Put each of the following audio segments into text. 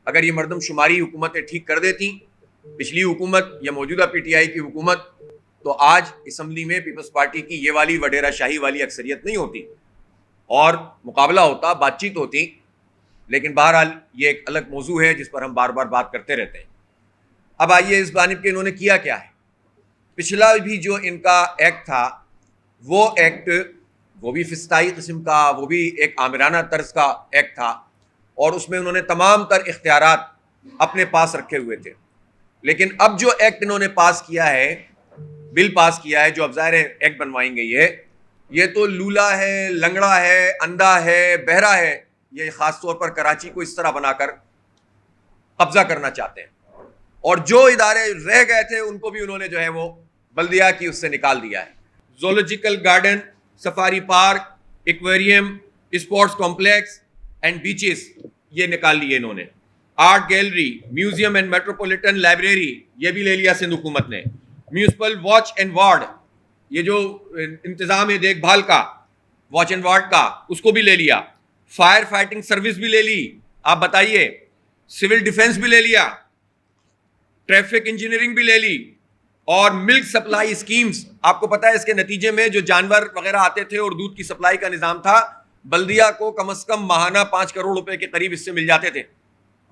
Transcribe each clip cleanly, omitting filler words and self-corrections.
اگر یہ مردم شماری حکومتیں ٹھیک کر دیتی پچھلی حکومت یا موجودہ پی ٹی آئی کی حکومت, تو آج اسمبلی میں پیپلز پارٹی کی یہ والی وڈیرہ شاہی والی اکثریت نہیں ہوتی اور مقابلہ ہوتا, بات چیت ہوتی. لیکن بہرحال یہ ایک الگ موضوع ہے جس پر ہم بار بار بات کرتے رہتے ہیں. اب آئیے اس جانب کے انہوں نے کیا کیا ہے. پچھلا بھی جو ان کا ایکٹ تھا وہ ایکٹ وہ بھی فسطائی قسم کا, وہ بھی ایک آمرانہ طرز کا ایکٹ تھا اور اس میں انہوں نے تمام تر اختیارات اپنے پاس رکھے ہوئے تھے. لیکن اب جو ایکٹ انہوں نے پاس کیا ہے, بل پاس کیا ہے, جو اب ظاہر ایکٹ بنوائیں گے, یہ تو لولا ہے, لنگڑا ہے, اندھا ہے, بہرا ہے. یہ خاص طور پر کراچی کو اس طرح بنا کر قبضہ کرنا چاہتے ہیں. اور جو ادارے رہ گئے تھے ان کو بھی انہوں نے جو ہے وہ بلدیہ کی اس سے نکال دیا ہے. Zoological garden, safari park, aquarium, sports complex and beaches یہ نکال لیے انہوں نے. Art gallery, museum and metropolitan library یہ بھی لے لیا سندھ حکومت نے. میونسپل واچ اینڈ وارڈ, یہ جو انتظام ہے دیکھ بھال کا, واچ اینڈ وارڈ کا, اس کو بھی لے لیا. فائر فائٹنگ سروس بھی لے لی, آپ بتائیے. سول ڈیفنس بھی لے لیا, ٹریفک انجینئرنگ بھی لے لی, اور ملک سپلائی اسکیمز. آپ کو پتا ہے اس کے نتیجے میں جو جانور وغیرہ آتے تھے اور دودھ کی سپلائی کا نظام تھا, بلدیہ کو کم از کم ماہانہ 5 کروڑ روپے کے قریب اس سے مل جاتے تھے,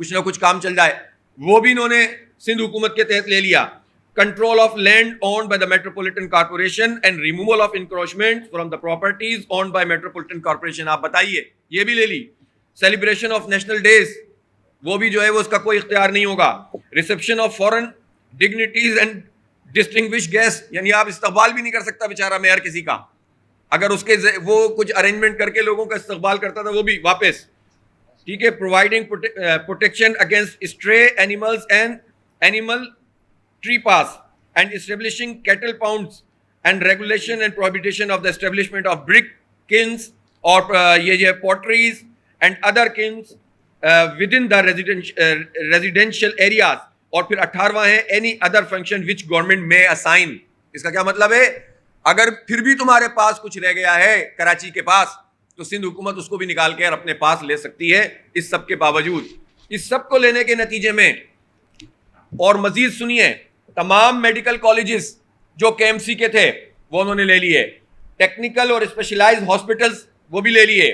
کچھ نہ کچھ کام چل جائے. وہ بھی انہوں نے سندھ حکومت کے تحت لے لیا. Control of land owned by the metropolitan corporation and removal of encroachment from the properties owned by metropolitan corporation, آپ بتائیے, یہ بھی لے لی. سیلیبریشن آف نیشنل ڈیز, وہ بھی جو ہے وہ اس کا کوئی اختیار نہیں ہوگا. Reception of foreign dignitaries and distinguish guest, یعنی آپ استقبال بھی نہیں کر سکتا بیچارہ میئر کسی کا, اگر اس کے وہ کچھ ارینجمنٹ کر کے لوگوں کا استقبال کرتا تھا وہ بھی واپس. ٹھیک ہے. Providing protection against stray animals and animal trespass and establishing cattle pounds and regulation and prohibition of the establishment of brick kilns اور یہ potteries and other kilns within the residential areas. اور پھر 18واں ہے any other function which government may assign. اس کا کیا مطلب ہے, اگر پھر بھی تمہارے پاس کچھ رہ گیا ہے کراچی کے پاس تو سندھ حکومت اس کو بھی نکال کے اپنے پاس لے سکتی ہے. اس سب کے باوجود, اس سب کو لینے کے نتیجے میں, اور مزید سنیے, تمام میڈیکل کالجز جو کے ایم سی کے تھے وہ انہوں نے لے لیے. ٹیکنیکل اور اسپیشلائز ہاسپٹلز وہ بھی لے لیے.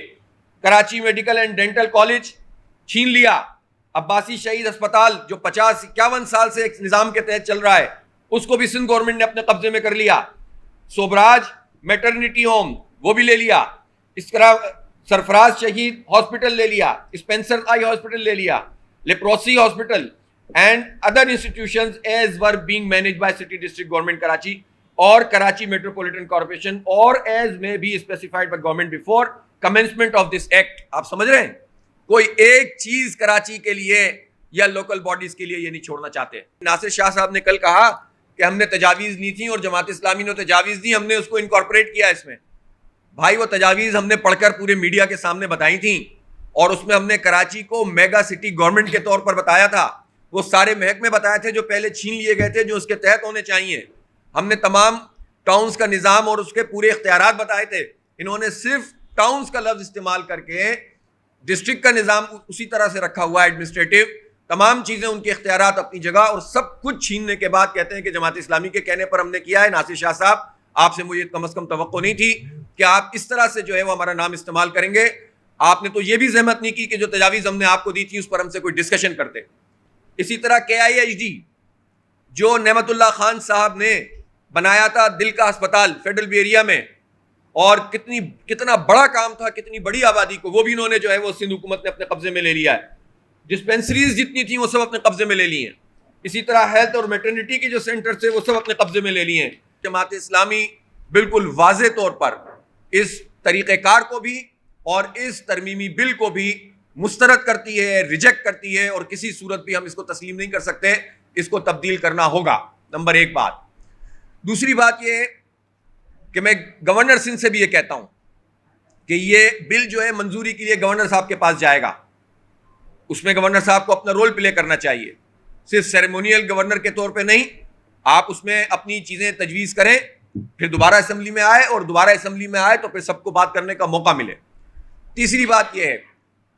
Karachi medical and dental college چھین لیا. عباسی شہید اسپتال جو 50-51 سال سے ایک نظام کے تحت چل رہا ہے اس کو بھی سندھ گورنمنٹ نے اپنے قبضے میں کر لیا. سوبراج میٹرنیٹی ہوم وہ بھی لے لیا. اس طرح سرفراز شہید ہاسپٹل لے لیا, اسپینسر آئی ہاسپٹل لے لیا, leprosy hospital and other institutions as were being managed by city district government Karachi اور کراچی میٹروپولیٹن کارپوریشن اور as may be specified by government before commencement of this act. آپ سمجھ رہے ہیں, کوئی ایک چیز کراچی کے لیے یا لوکل باڈیز کے لیے یہ نہیں چھوڑنا چاہتے. ناصر شاہ صاحب نے کل کہا کہ ہم نے تجاویز لی تھیں اور جماعت اسلامی نے تجاویز دی, ہم نے اس کو انکارپوریٹ کیا اس میں. بھائی وہ تجاویز ہم نے پڑھ کر پورے میڈیا کے سامنے بتائی تھیں اور اس میں ہم نے کراچی کو میگا سٹی گورنمنٹ کے طور پر بتایا تھا. وہ سارے محکمے بتائے تھے جو پہلے چھین لیے گئے تھے جو اس کے تحت ہونے چاہیے. ہم نے تمام ٹاؤنز کا نظام اور اس کے پورے اختیارات بتائے تھے. انہوں نے صرف ٹاؤنز کا لفظ استعمال کر کے ڈسٹرکٹ کا نظام اسی طرح سے رکھا ہوا ہے, ایڈمنسٹریٹو تمام چیزیں ان کے اختیارات اپنی جگہ, اور سب کچھ چھیننے کے بعد کہتے ہیں کہ جماعت اسلامی کے کہنے پر ہم نے کیا ہے. ناصر شاہ صاحب, آپ سے مجھے کم از کم توقع نہیں تھی کہ آپ اس طرح سے جو ہے وہ ہمارا نام استعمال کریں گے. آپ نے تو یہ بھی زحمت نہیں کی کہ جو تجاویز ہم نے آپ کو دی تھی اس پر ہم سے کوئی ڈسکشن کرتے. اسی طرح کے آئی ایچ ڈی جو نعمت اللہ خان صاحب نے بنایا تھا دل کا اسپتال فیڈرل بی ایریا میں, اور کتنا بڑا کام تھا, کتنی بڑی آبادی کو, وہ بھی انہوں نے جو ہے وہ سندھ حکومت نے اپنے قبضے میں لے لیا ہے. ڈسپینسریز جتنی تھیں وہ سب اپنے قبضے میں لے لی ہیں. اسی طرح ہیلتھ اور میٹرنٹی کے جو سینٹر تھے وہ سب اپنے قبضے میں لے لیے ہیں. جماعت اسلامی بالکل واضح طور پر اس طریقہ کار کو بھی اور اس ترمیمی بل کو بھی مسترد کرتی ہے, ریجیکٹ کرتی ہے, اور کسی صورت بھی ہم اس کو تسلیم نہیں کر سکتے. اس کو تبدیل کرنا ہوگا, نمبر 1 بات. دوسری بات یہ کہ میں گورنر سندھ سے بھی یہ کہتا ہوں کہ یہ بل جو ہے منظوری کے لیے گورنر صاحب کے پاس جائے گا. اس میں گورنر صاحب کو اپنا رول پلے کرنا چاہیے, صرف سیریمونیل گورنر کے طور پہ نہیں. آپ اس میں اپنی چیزیں تجویز کریں, پھر دوبارہ اسمبلی میں آئے, اور دوبارہ اسمبلی میں آئے تو پھر سب کو بات کرنے کا موقع ملے. تیسری بات یہ ہے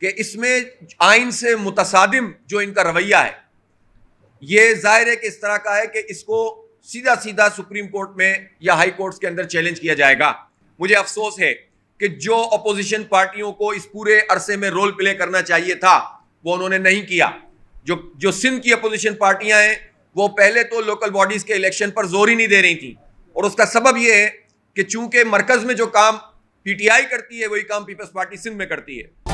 کہ اس میں آئین سے متصادم جو ان کا رویہ ہے یہ ظاہر ہے کہ اس طرح کا ہے کہ اس کو سیدھا سیدھا سپریم کورٹ میں یا ہائی کورٹس کے اندر چیلنج کیا جائے گا. مجھے افسوس ہے کہ جو اپوزیشن پارٹیوں کو اس پورے عرصے میں رول پلے کرنا چاہیے تھا وہ انہوں نے نہیں کیا. جو سندھ کی اپوزیشن پارٹیاں ہیں وہ پہلے تو لوکل باڈیز کے الیکشن پر زور ہی نہیں دے رہی تھیں, اور اس کا سبب یہ ہے کہ چونکہ مرکز میں جو کام پی ٹی آئی کرتی ہے وہی کام پیپلز پارٹی سندھ میں کرتی ہے.